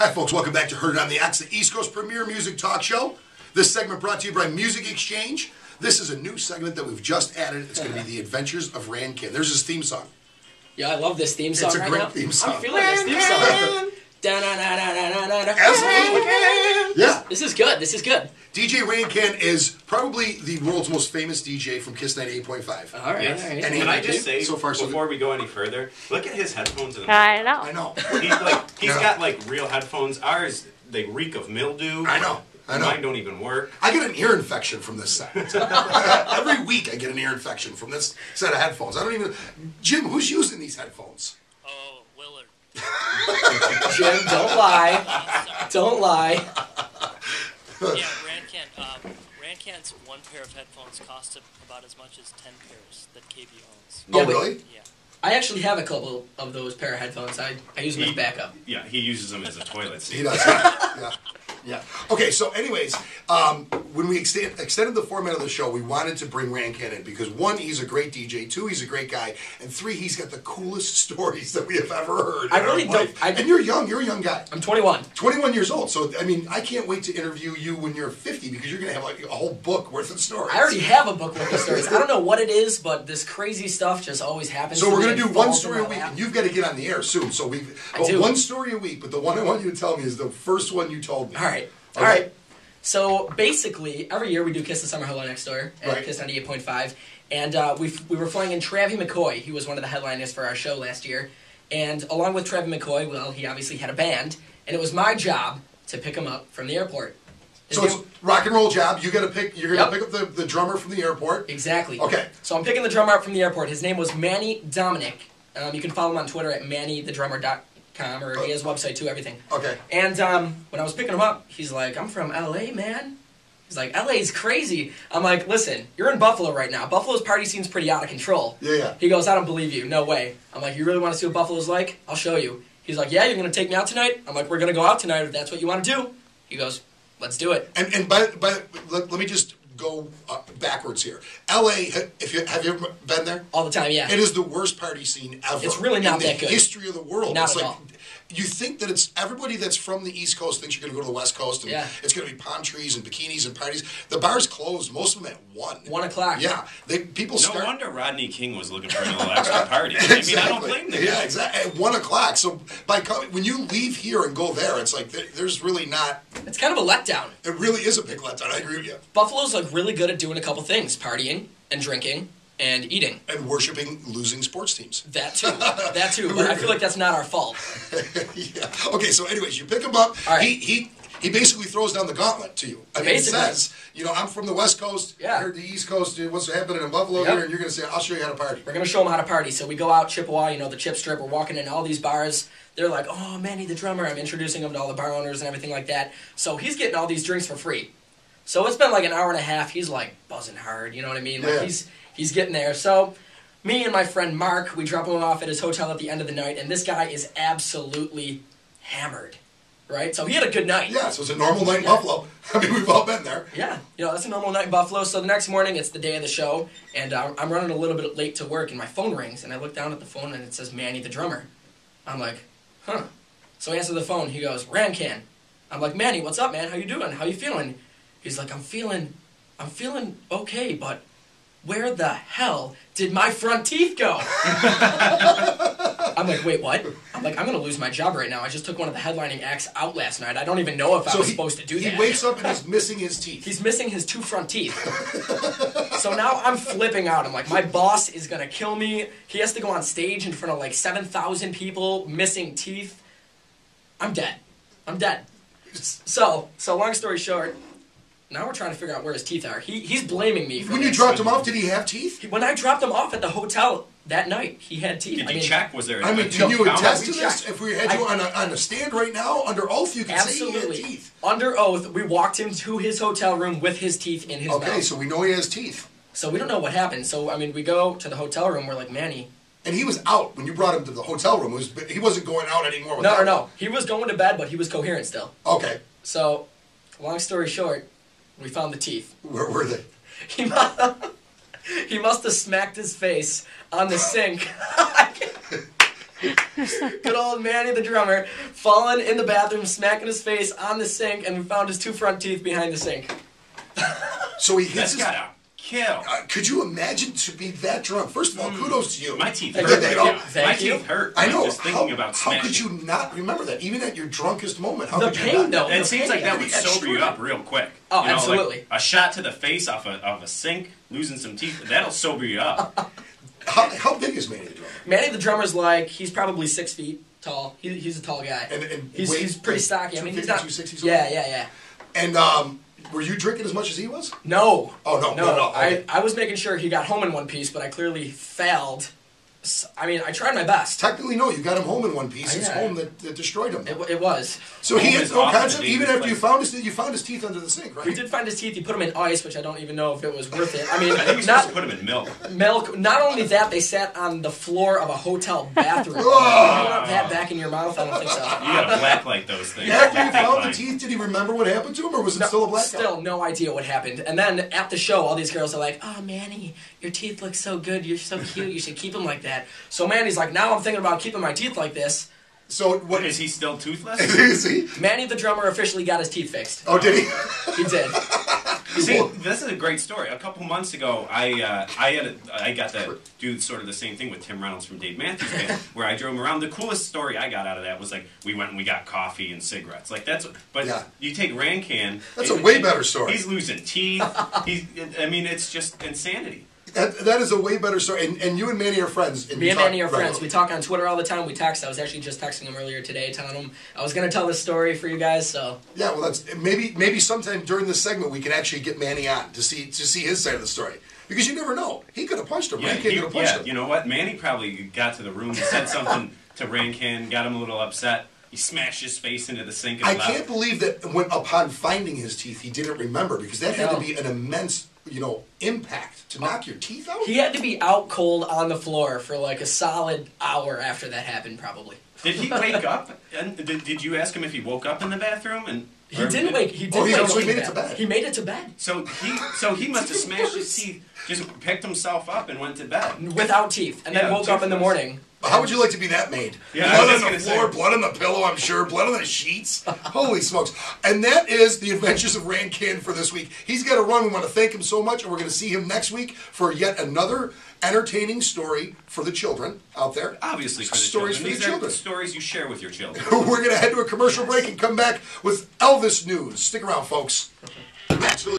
Hi, folks. Welcome back to Heard It on the X, the East Coast premier music talk show. This segment brought to you by Music Exchange. This is a new segment that we've just added. It's going to be The Adventures of RanKan. There's his theme song. Yeah, I love this theme song. It's a great theme song. I'm feeling this theme song. Absolutely. Yeah. This is good. This is good. DJ RanKan is probably the world's most famous DJ from Kiss 98.5. All right. Yes. All right. And can I just say, so far, before we go any further, look at his headphones. I know. I know. He's got like real headphones. Ours, they reek of mildew. I know. Mine don't even work. I get an ear infection from this set. Every week I get an ear infection from this set of headphones. I don't even... Jim, who's using these headphones? Oh, Willard. Jim, don't lie. Don't lie. Yeah, RanKan's one pair of headphones cost about as much as 10 pairs that KB owns. Oh, really? Yeah. I actually have a couple of those pair of headphones. I use them as backup. Yeah, he uses them as a toilet seat. He does. Yeah. Yeah. Okay, so anyways, when we extended the format of the show, we wanted to bring RanKan in because, one, he's a great DJ, two, he's a great guy, and three, he's got the coolest stories that we have ever heard. I really don't. And you're young. You're a young guy. I'm 21. 21 years old. So, I mean, I can't wait to interview you when you're 50 because you're going to have like a whole book worth of stories. I already have a book worth of stories. I don't know what it is, but this crazy stuff just always happens. So we're going to to do one story a week, and you've got to get on the air soon. So one story a week, but the one I want you to tell me is the first one you told me. All right. Okay. All right. So basically, every year we do Kiss the Summer Hello Next Door at Kiss 98.5, and we were flying in Travie McCoy. He was one of the headliners for our show last year, and along with Travie McCoy, well, he obviously had a band, and it was my job to pick him up from the airport. So it's rock and roll job. You're gonna pick up the drummer from the airport. Exactly. Okay. So I'm picking the drummer up from the airport. His name was Manny Dominic. You can follow him on Twitter at MannyTheDrummer.com, or he has a website too, everything. Okay. And when I was picking him up, he's like, "I'm from LA, man." He's like, "LA's crazy." I'm like, "Listen, you're in Buffalo right now. Buffalo's party scene's pretty out of control." Yeah. He goes, "I don't believe you. No way." I'm like, "You really want to see what Buffalo's like? I'll show you." He's like, "Yeah, you're going to take me out tonight?" I'm like, "We're going to go out tonight if that's what you want to do." He goes, "Let's do it." And let me just go backwards here. LA, have you ever been there? All the time, yeah. It is the worst party scene ever. It's really not that good. In the history of the world. Not it's at like, all. You think that it's everybody that's from the East Coast thinks you're going to go to the West Coast and it's going to be palm trees and bikinis and parties. The bar's closed, most of them at 1. 1 o'clock. Yeah. People No start... wonder Rodney King was looking for a little extra party. I mean, I don't blame the guy. Yeah, exactly. At 1 o'clock. So when you leave here and go there, it's like there's really not... It's kind of a letdown. It really is a big letdown. I agree with you. Buffalo's like really good at doing a couple things: partying and drinking and eating and worshiping losing sports teams. That too. That too. But I feel like that's not our fault. Yeah. Okay. So, anyways, you pick him up. All right. He basically throws down the gauntlet to you. I mean, he says, I'm from the West Coast. Yeah. I heard the East Coast. What's happening in Buffalo here? And you're going to say, I'll show you how to party. We're going to show them how to party. So we go out Chippewa, the Chip Strip. We're walking in all these bars. They're like, "Oh, Manny the drummer." I'm introducing them to all the bar owners and everything like that. So he's getting all these drinks for free. So it's been like an hour and a half. He's like buzzing hard. You know what I mean? Like he's getting there. So me and my friend Mark, we drop him off at his hotel at the end of the night, and this guy is absolutely hammered. Right? So he had a good night. Yeah, so it's a normal night in Buffalo. I mean, we've all been there. Yeah. That's a normal night in Buffalo. So the next morning, it's the day of the show, and I'm running a little bit late to work, and my phone rings, and I look down at the phone, and it says Manny the drummer. I'm like, huh. So I answer the phone. He goes, "RanKan." I'm like, "Manny, what's up, man? How you doing? How you feeling?" He's like, I'm feeling okay, but where the hell did my front teeth go?" I'm like, "Wait, what?" I'm like, "I'm going to lose my job right now. I just took one of the headlining acts out last night. I don't even know if I was supposed to do that." He wakes up and he's missing his teeth. He's missing his 2 front teeth. So now I'm flipping out. I'm like, my boss is going to kill me. He has to go on stage in front of like 7,000 people, missing teeth. I'm dead. So long story short, now we're trying to figure out where his teeth are. He's blaming me for When you dropped him off, did he have teeth? When I dropped him off at the hotel that night, he had teeth. Did you check? Was there? Can you attest to this? checked. If we had you on a stand right now, under oath, you can say he had teeth. Under oath, we walked him to his hotel room with his teeth in his mouth. Okay, so we know he has teeth. So we don't know what happened. So, we go to the hotel room. We're like, "Manny." And he was out when you brought him to the hotel room. He wasn't going out anymore. No. He was going to bed, but he was coherent still. Okay. So, long story short, we found the teeth. Where were they? He must have smacked his face on the sink. Good old Manny the drummer, falling in the bathroom, smacking his face on the sink, and we found his 2 front teeth behind the sink. So he hits his... gotta kill. Could you imagine to be that drunk? First of all, kudos to you. My teeth Thank hurt. you. Right now. Thank My you. teeth hurt. I know. Just thinking about how could smashing. you not remember that? Even at your drunkest moment. How The could you pain, not? though. It seems like that would That's sober you true. up real quick. Oh, You know, absolutely. Like a shot to the face off a sink, losing some teeth, that'll sober you up. How big is Manny the drummer? Manny the drummer's like, he's probably 6 feet tall. He's a tall guy. And He's pretty stocky. I mean, he's not... 260, Yeah. And were you drinking as much as he was? No. Oh, no. Okay. I was making sure he got home in one piece, but I clearly failed. I mean, I tried my best. Technically, no. You got him home in one piece. It's Yeah. home that destroyed him. It was. So he Home had is no often concept. a Even dangerous after you found his teeth under the sink, right? We did find his teeth. He put them in ice, which I don't even know if it was worth it. I mean, I think you're supposed to put them in milk. milk. Not only that, they sat on the floor of a hotel bathroom. You want that back in your mouth? I don't think so. You gotta blacklight those things. After you Black found the line. teeth, did he remember what happened to him, or was it still a blackout? Still no idea what happened. And then at the show, all these girls are like, "Oh, Manny, your teeth look so good. You're so cute. You should keep them like that." So Manny's like, "Now I'm thinking about keeping my teeth like this." So what Is he still toothless? is he? Manny the drummer officially got his teeth fixed. Oh, did he? He did. See, this is a great story. A couple months ago, I got to do sort of the same thing with Tim Reynolds from Dave Matthews Band, where I drove him around. The coolest story I got out of that was like we went and we got coffee and cigarettes. Like that's, but Yeah. you take RanKan. That's a way better story. He's losing teeth. I mean, it's just insanity. That is a way better story. And you and Manny are friends. Me and Manny are friends. regularly. We talk on Twitter all the time. We text. I was actually just texting him earlier today, telling him I was going to tell this story for you guys. So Yeah, well, that's maybe sometime during this segment we can actually get Manny on to see his side of the story, because you never know. He could have punched him. RanKan could have punched him. You know what? Manny probably got to the room, said something to RanKan, got him a little upset. He smashed his face into the sink. And I left. can't believe that upon finding his teeth, he didn't remember, because that had to be an immense, impact to knock your teeth out. he had to be out cold on the floor for like a solid hour after that happened, probably. Did he wake up? And did you ask him if he woke up in the bathroom? And He didn't wake. He didn't Oh, wake so up he made in it to bed. He made it to bed So he must have smashed his teeth, just picked himself up and went to bed. without teeth, and then Yeah, woke up in the toothless. morning. How would you like to be that made? Yeah, I was blood just on the gonna floor, say. blood on the pillow, I'm sure, blood on the sheets. Holy smokes. And that is the adventures of RanKan for this week. He's got to run. We want to thank him so much, and we're going to see him next week for yet another entertaining story for the children out there. Obviously for the Stories children. for the These children. are stories you share with your children. We're going to head to a commercial break and come back with Elvis news. Stick around, folks. Absolutely.